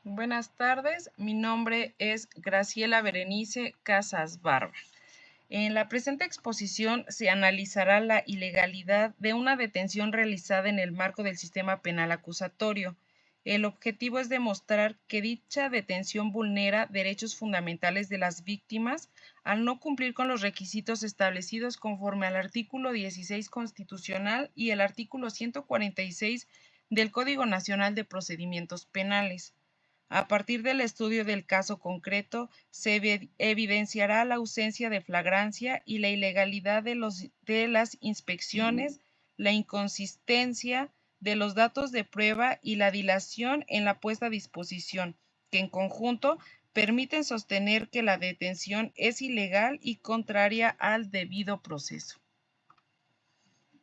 Buenas tardes, mi nombre es Graciela Berenice Casas Barba. En la presente exposición se analizará la ilegalidad de una detención realizada en el marco del sistema penal acusatorio. El objetivo es demostrar que dicha detención vulnera derechos fundamentales de las víctimas al no cumplir con los requisitos establecidos conforme al artículo 16 constitucional y el artículo 146 del Código Nacional de Procedimientos Penales. A partir del estudio del caso concreto, se evidenciará la ausencia de flagrancia y la ilegalidad de las inspecciones, la inconsistencia de los datos de prueba y la dilación en la puesta a disposición, que en conjunto permiten sostener que la detención es ilegal y contraria al debido proceso.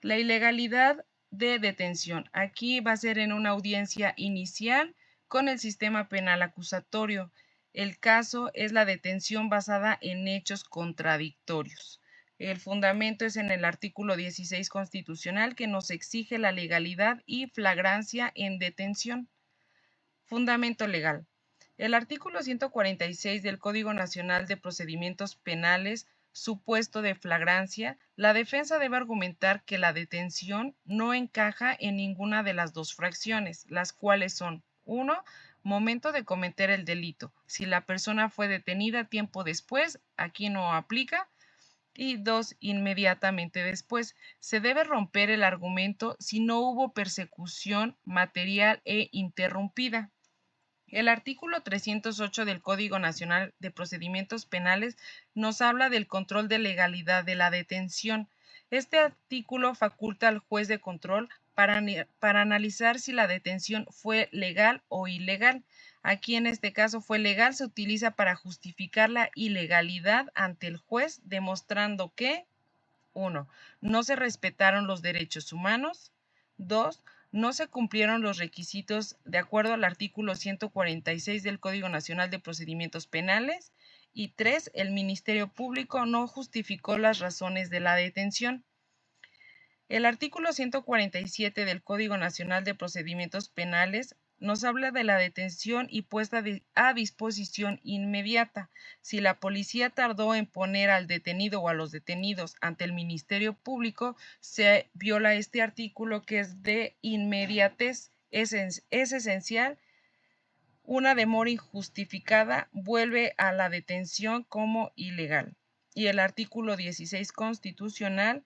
La ilegalidad de detención. Aquí va a ser en una audiencia inicial con el sistema penal acusatorio. El caso es la detención basada en hechos contradictorios. El fundamento es en el artículo 16 constitucional que nos exige la legalidad y flagrancia en detención. Fundamento legal. El artículo 146 del Código Nacional de Procedimientos Penales, supuesto de flagrancia, la defensa debe argumentar que la detención no encaja en ninguna de las dos fracciones, las cuales son: 1. Momento de cometer el delito. Si la persona fue detenida tiempo después, aquí no aplica. Y 2. Inmediatamente después. Se debe romper el argumento si no hubo persecución material e interrumpida. El artículo 308 del Código Nacional de Procedimientos Penales nos habla del control de legalidad de la detención. Este artículo faculta al juez de control para analizar si la detención fue legal o ilegal. Aquí en este caso fue legal, se utiliza para justificar la ilegalidad ante el juez, demostrando que 1. No se respetaron los derechos humanos. 2. No se cumplieron los requisitos de acuerdo al artículo 146 del Código Nacional de Procedimientos Penales. Y 3. El Ministerio Público no justificó las razones de la detención. El artículo 147 del Código Nacional de Procedimientos Penales nos habla de la detención y puesta a disposición inmediata. Si la policía tardó en poner al detenido o a los detenidos ante el Ministerio Público, se viola este artículo, que es de inmediatez. Es esencial. Una demora injustificada vuelve a la detención como ilegal. Y el artículo 16 constitucional,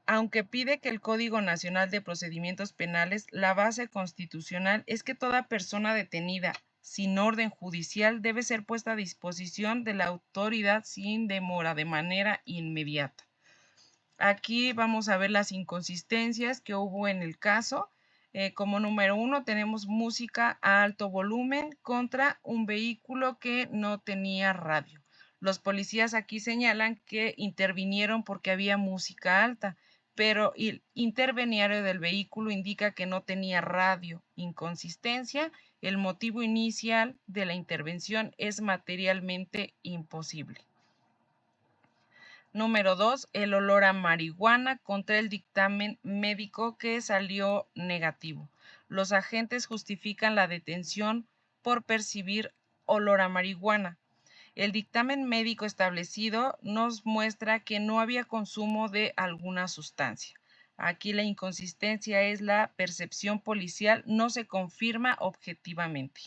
aunque pide que el Código Nacional de Procedimientos Penales, la base constitucional es que toda persona detenida sin orden judicial debe ser puesta a disposición de la autoridad sin demora, de manera inmediata. Aquí vamos a ver las inconsistencias que hubo en el caso. Como número 1 tenemos música a alto volumen contra un vehículo que no tenía radio. Los policías aquí señalan que intervinieron porque había música alta, pero el interveniario del vehículo indica que no tenía radio. Inconsistencia. El motivo inicial de la intervención es materialmente imposible. Número 2, el olor a marihuana contra el dictamen médico que salió negativo. Los agentes justifican la detención por percibir olor a marihuana. El dictamen médico establecido nos muestra que no había consumo de alguna sustancia. Aquí la inconsistencia es la percepción policial, no se confirma objetivamente.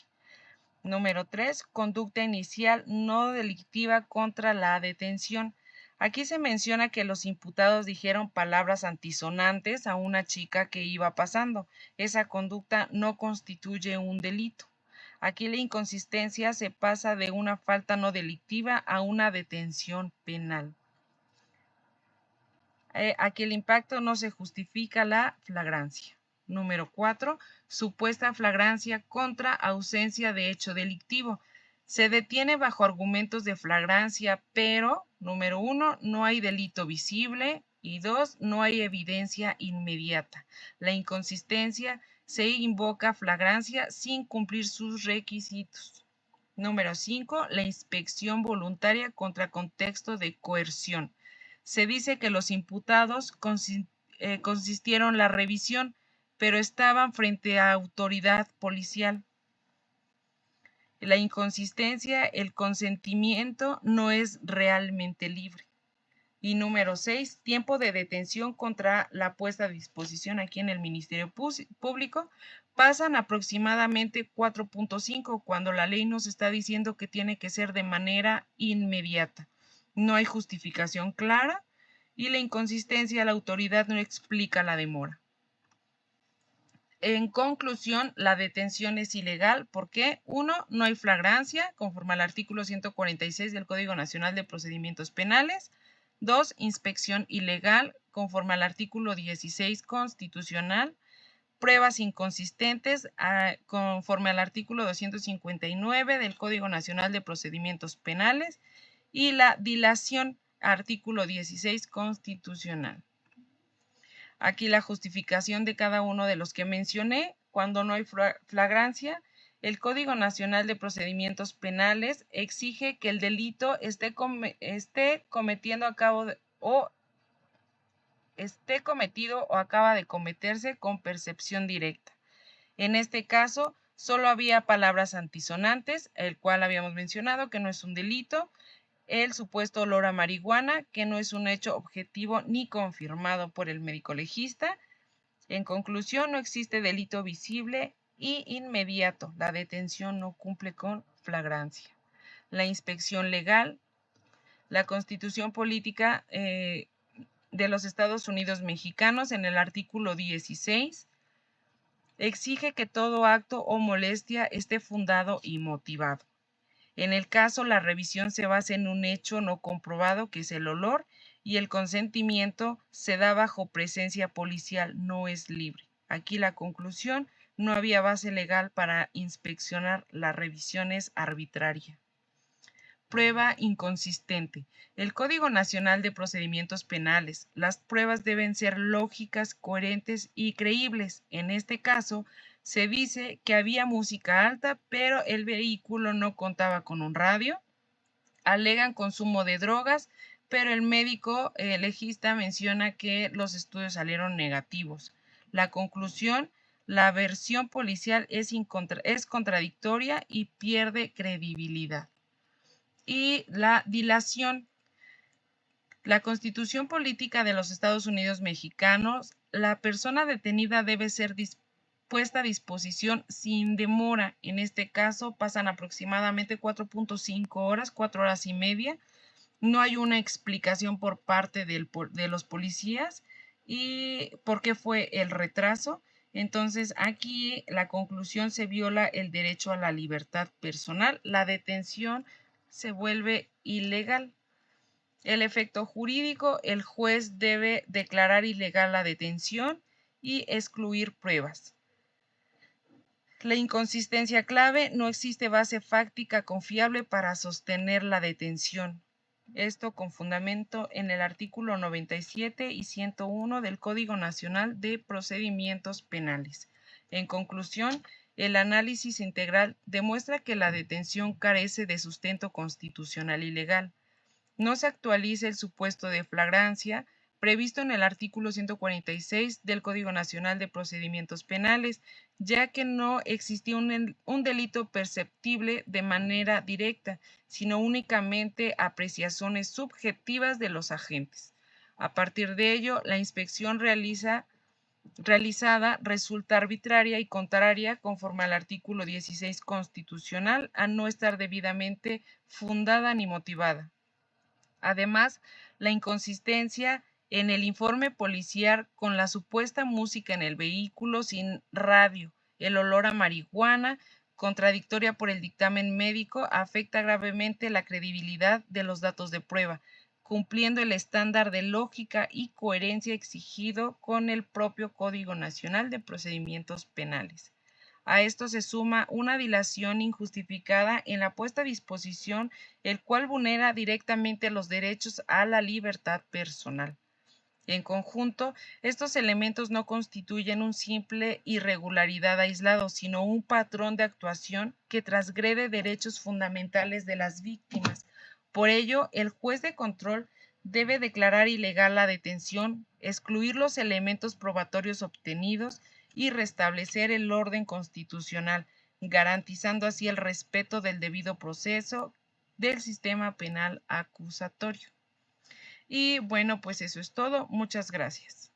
Número 3, conducta inicial no delictiva contra la detención. Aquí se menciona que los imputados dijeron palabras antisonantes a una chica que iba pasando. Esa conducta no constituye un delito. Aquí la inconsistencia se pasa de una falta no delictiva a una detención penal. Aquí el impacto no se justifica la flagrancia. Número 4, supuesta flagrancia contra ausencia de hecho delictivo. Se detiene bajo argumentos de flagrancia, pero, número 1, no hay delito visible y 2, no hay evidencia inmediata. La inconsistencia se invoca flagrancia sin cumplir sus requisitos. Número 5, la inspección voluntaria contra contexto de coerción. Se dice que los imputados consistieron la revisión, pero estaban frente a autoridad policial. La inconsistencia, el consentimiento no es realmente libre. Y número 6, tiempo de detención contra la puesta a disposición aquí en el Ministerio Público. Pasan aproximadamente 4.5 cuando la ley nos está diciendo que tiene que ser de manera inmediata. No hay justificación clara y la inconsistencia, la autoridad no explica la demora. En conclusión, la detención es ilegal porque, 1, no hay flagrancia, conforme al artículo 146 del Código Nacional de Procedimientos Penales. 2, inspección ilegal, conforme al artículo 16 constitucional. Pruebas inconsistentes, conforme al artículo 259 del Código Nacional de Procedimientos Penales. Y la dilación, artículo 16 constitucional. Aquí la justificación de cada uno de los que mencioné. Cuando no hay flagrancia, el Código Nacional de Procedimientos Penales exige que el delito esté cometido o acaba de cometerse con percepción directa. En este caso, solo había palabras antisonantes, el cual habíamos mencionado que no es un delito. El supuesto olor a marihuana, que no es un hecho objetivo ni confirmado por el médico legista. En conclusión, no existe delito visible y inmediato. La detención no cumple con flagrancia. La inspección legal, la Constitución Política de los Estados Unidos Mexicanos, en el artículo 16, exige que todo acto o molestia esté fundado y motivado. En el caso, la revisión se basa en un hecho no comprobado, que es el olor, y el consentimiento se da bajo presencia policial, no es libre. Aquí la conclusión, no había base legal para inspeccionar, la revisión es arbitraria. Prueba inconsistente. El Código Nacional de Procedimientos Penales. Las pruebas deben ser lógicas, coherentes y creíbles. En este caso, se dice que había música alta, pero el vehículo no contaba con un radio. Alegan consumo de drogas, pero el médico legista menciona que los estudios salieron negativos. La conclusión, la versión policial es contradictoria y pierde credibilidad. Y la dilación. La Constitución Política de los Estados Unidos Mexicanos, la persona detenida debe ser puesta a disposición sin demora. En este caso pasan aproximadamente 4.5 horas, 4 horas y media. No hay una explicación por parte de los policías y por qué fue el retraso. Entonces aquí la conclusión, se viola el derecho a la libertad personal. La detención se vuelve ilegal. El efecto jurídico, el juez debe declarar ilegal la detención y excluir pruebas. La inconsistencia clave, no existe base fáctica confiable para sostener la detención. Esto con fundamento en el artículo 97 y 101 del Código Nacional de Procedimientos Penales. En conclusión, el análisis integral demuestra que la detención carece de sustento constitucional y legal. No se actualiza el supuesto de flagrancia previsto en el artículo 146 del Código Nacional de Procedimientos Penales, ya que no existía un delito perceptible de manera directa, sino únicamente apreciaciones subjetivas de los agentes. A partir de ello, la inspección realizada resulta arbitraria y contraria, conforme al artículo 16 constitucional, a no estar debidamente fundada ni motivada. Además, la inconsistencia en el informe policial con la supuesta música en el vehículo sin radio, el olor a marihuana, contradictoria por el dictamen médico, afecta gravemente la credibilidad de los datos de prueba, cumpliendo el estándar de lógica y coherencia exigido con el propio Código Nacional de Procedimientos Penales. A esto se suma una dilación injustificada en la puesta a disposición, el cual vulnera directamente los derechos a la libertad personal. En conjunto, estos elementos no constituyen un simple irregularidad aislado, sino un patrón de actuación que transgrede derechos fundamentales de las víctimas. Por ello, el juez de control debe declarar ilegal la detención, excluir los elementos probatorios obtenidos y restablecer el orden constitucional, garantizando así el respeto del debido proceso del sistema penal acusatorio. Y bueno, pues eso es todo. Muchas gracias.